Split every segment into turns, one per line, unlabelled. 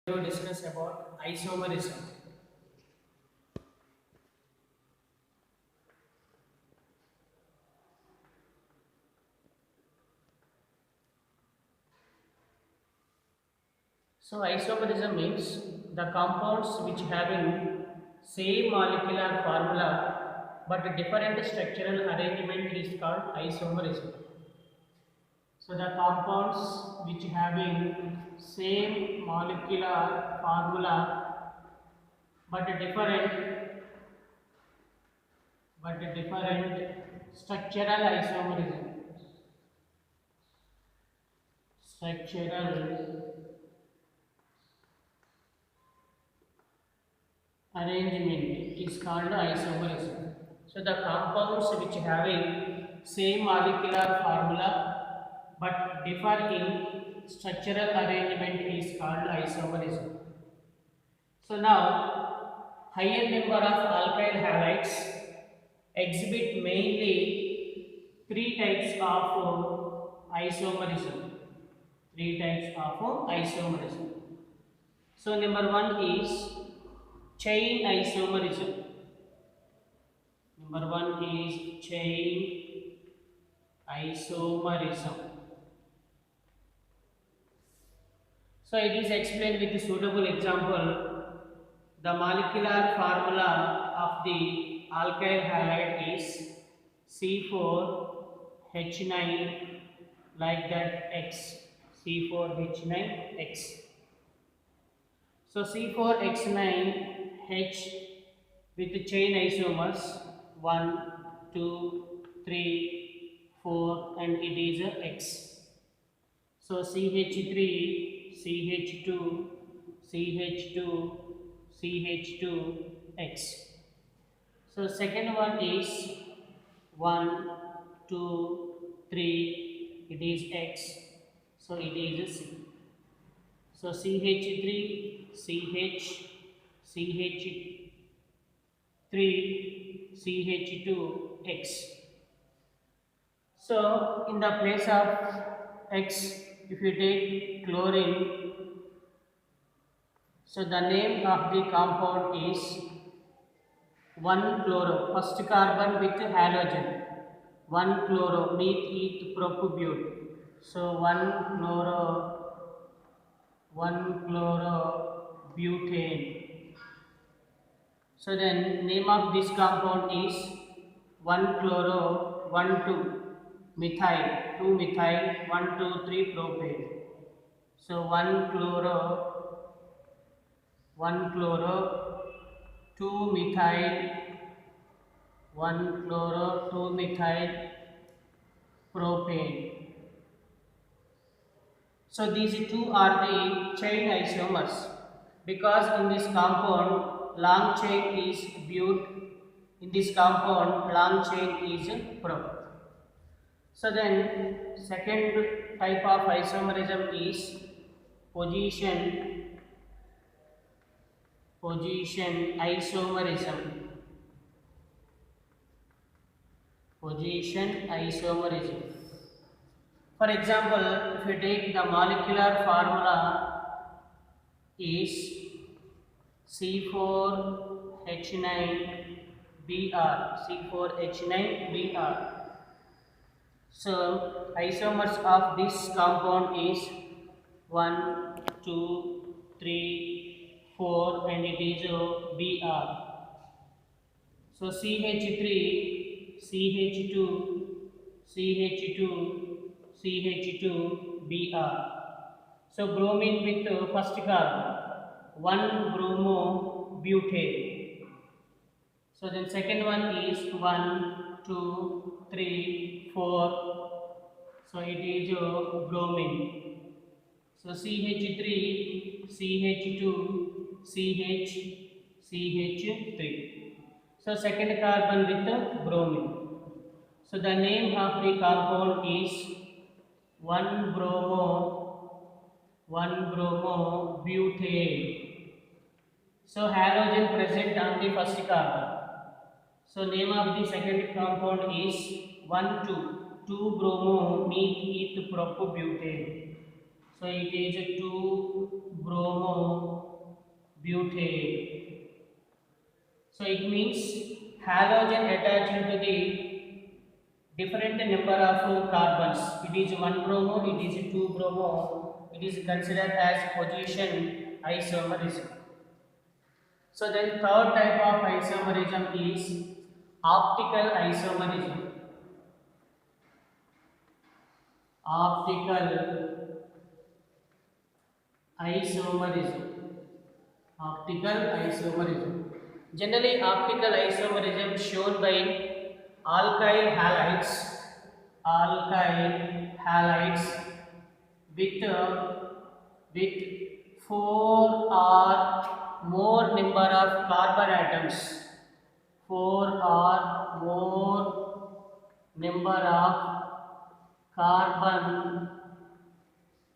To discuss about isomerism. So isomerism means the compounds which having same molecular formula but different structural arrangement is called isomerism. So the compounds which having same molecular formula but different structural isomerism. Structural arrangement is called isomerism. So the compounds which having same molecular formula but differ in structural arrangement is called isomerism. So now higher number of alkyl halides exhibit mainly three types of isomerism. Three types of isomerism. So number one is chain isomerism. Number one is chain isomerism. So it is explained with a suitable example. The molecular formula of the alkyl halide is C4H9 like that X. C4H9X. So C4H9H with chain isomers 1, 2, 3, 4 and it is a X. So CH3, CH2, CH2, CH2, X. So second one is 1, 2, 3, it is X. So it is a C. So CH3, CH, CH3, CH2, X. So in the place of X, if you take chlorine, so the name of the compound is 1-chloro, first carbon with halogen, 1-chloro, meth propubute. So 1-chlorobutane. So then name of this compound is 1-chloro, 1,2-methyl, 2-methyl, 1,2,3 propane. So 1-chloro, 2-methyl, 1-chloro, 2-methyl propane. So these two are the chain isomers because in this compound long chain is but, in this compound long chain is prop. So then second type of isomerism is position isomerism. Position isomerism. For example, if you take the molecular formula is C4H9Br. So isomers of this compound is 1, 2, 3, 4 and it is Br. So CH3, CH2, CH2, Br. So bromine with first carbon, 1-bromobutane. So then second one is 1, 2, 3, 4. So it is bromine. So CH3, CH2, CH3. So second carbon with bromine. So the name of the compound is 1-bromobutane. So halogen present on the first carbon. So name of the second compound is 2-bromo-meth propubutane. So it is 2-bromo butane. So it means halogen attached to the different number of carbons. It is 1 bromo, it is 2 bromo. It is considered as position isomerism. So then third type of isomerism is optical isomerism. Optical isomerism. Optical isomerism. Generally, optical isomerism shown by alkyl halides, alkyl halides with with 4 or more number of carbon atoms, 4 or more number of carbon,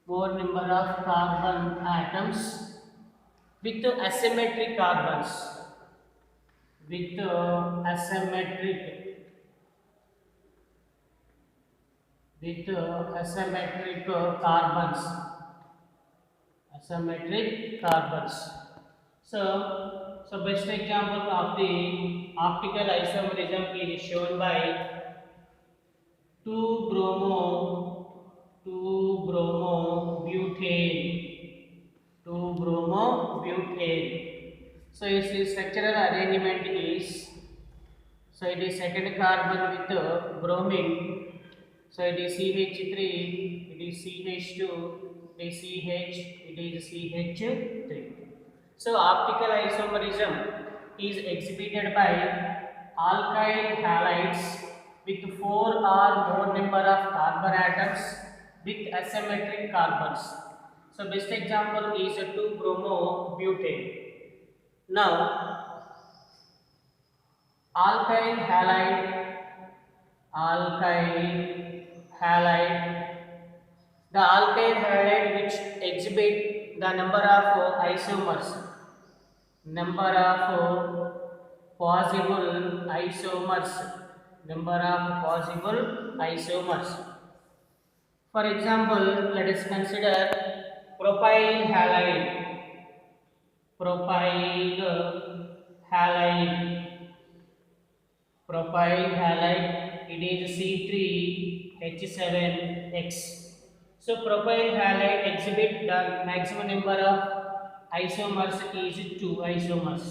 more number of carbon atoms with asymmetric carbons, with asymmetric, with asymmetric carbons, asymmetric carbons. So best example of the optical isomerism is shown by 2 bromo, 2 bromo butane, 2 bromo butane. So its structural arrangement is, so it is second carbon with bromine. So it is CH3, it is CH2, it is CH, it is CH3. So optical isomerism is exhibited by alkyl halides with 4 or more number of carbon atoms with asymmetric carbons. So best example is 2 bromo butane. Now alkyl halide, the alkyl halide which exhibit the number of isomers, number of possible isomers, number of possible isomers. For example, let us consider propyl halide, propyl halide, propyl halide, it is C3H7X. So propyl halide exhibit the maximum number of isomers is 2 isomers.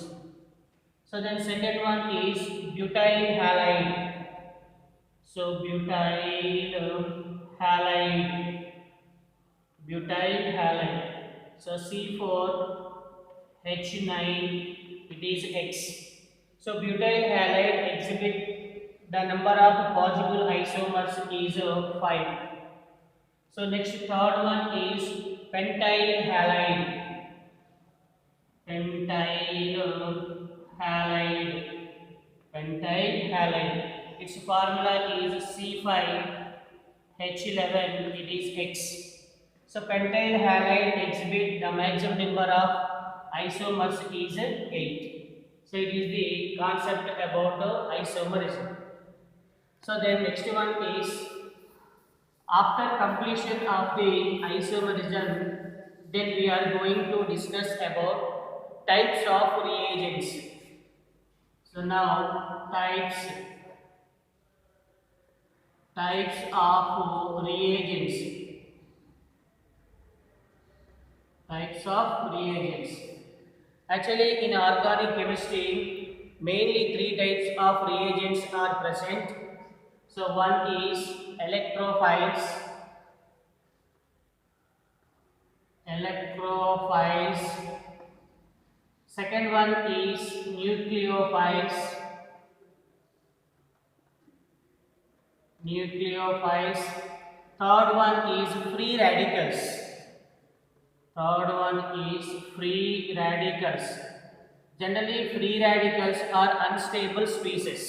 So then second one is butyl halide. So butyl halide. So C4H9, it is X. So butyl halide exhibit the number of possible isomers is 5. So next third one is pentyl halide. Pentyl halide. Its formula is C5H11, it is X. So pentyl halide exhibit the maximum number of isomers is 8. So it is the concept about isomerism. So then next one is, after completion of the isomerism, then we are going to discuss about types of reagents. So now types of reagents. Types of reagents. Actually, in organic chemistry, mainly 3 types of reagents are present. So one is electrophiles. Second one is nucleophiles. Third one is free radicals. Generally, free radicals are unstable species.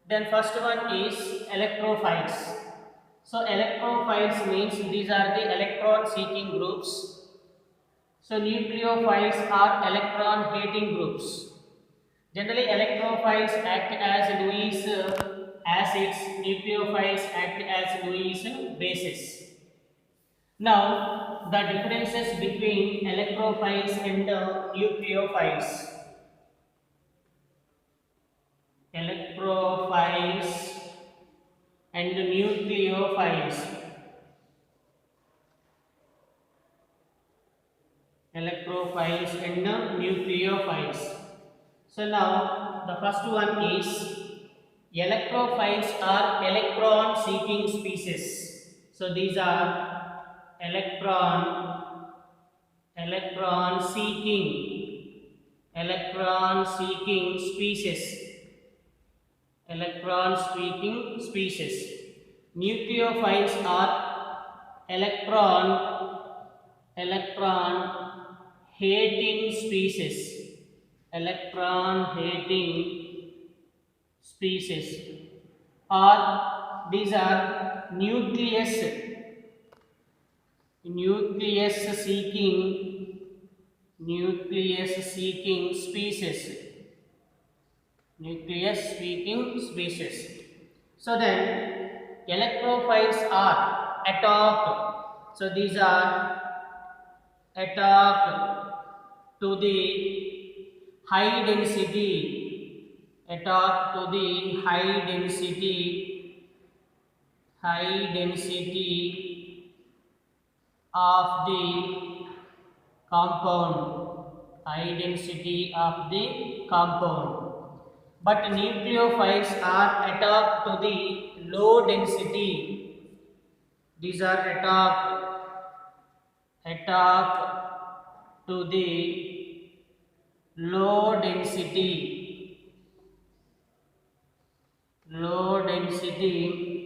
Then first one is electrophiles. So electrophiles means these are the electron seeking groups. So nucleophiles are electron hating groups. Generally, electrophiles act as Lewis acids, nucleophiles act as Lewis bases. Now, the differences between electrophiles and nucleophiles. Electrophiles and nucleophiles. Electrophiles and nucleophiles. So now the first one is electrophiles are electron seeking species. So these are electron seeking species. Electron seeking species. Nucleophiles are electron hating species. Electron hating species, or these are nucleus seeking species. So then electrophiles are attacked. So these are attacked to the high density, of the compound. But nucleophiles are attacked to the low density. These are attacked to the low density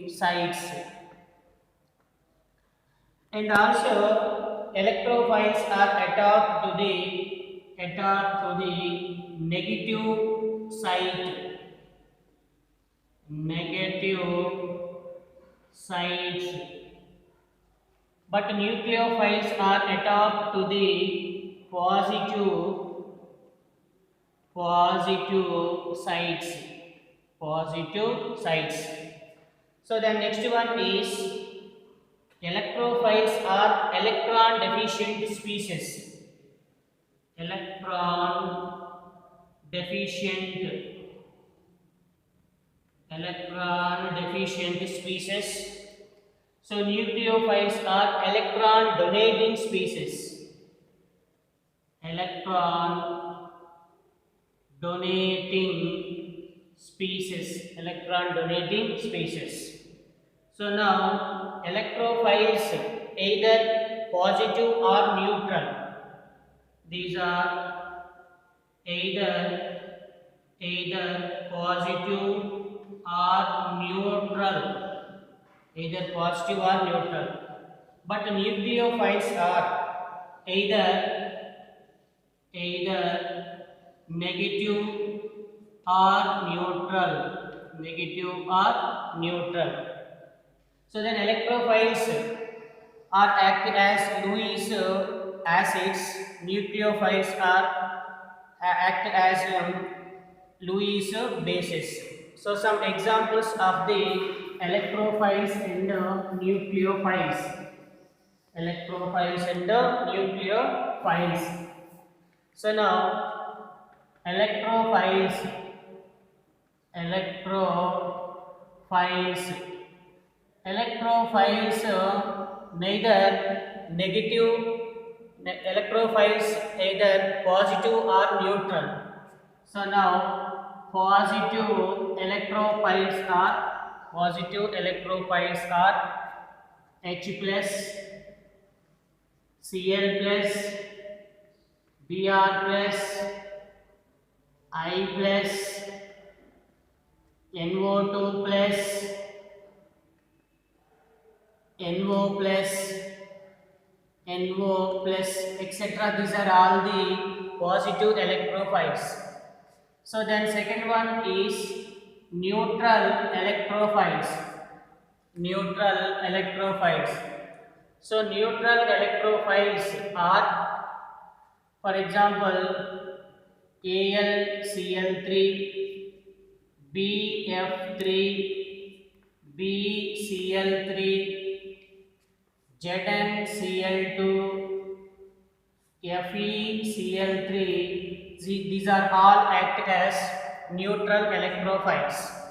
sites. And also electrophiles are attacked to the negative sites, but nucleophiles are attacked to the positive sites. So the next one is electrophiles are electron deficient species. Electron deficient species. So nucleophiles are electron donating species. Electron donating species. So now electrophiles either positive or neutral. These are either positive or neutral. But nucleophiles are either negative or neutral. So then electrophiles are act as Lewis acids. Nucleophiles act as Lewis bases. So some examples of the electrophiles and nucleophiles. So now electrophiles neither negative electrophiles either positive or neutral. So now positive electrophiles are H plus, Cl plus, Br plus, I plus, NO2 plus, NO plus, etc. These are all the positive electrophiles. So then second one is neutral electrophiles. So neutral electrophiles are, for example, AlCl3, BF3, BCl3, ZnCl2, FeCl3, these are all act as neutral electrophiles.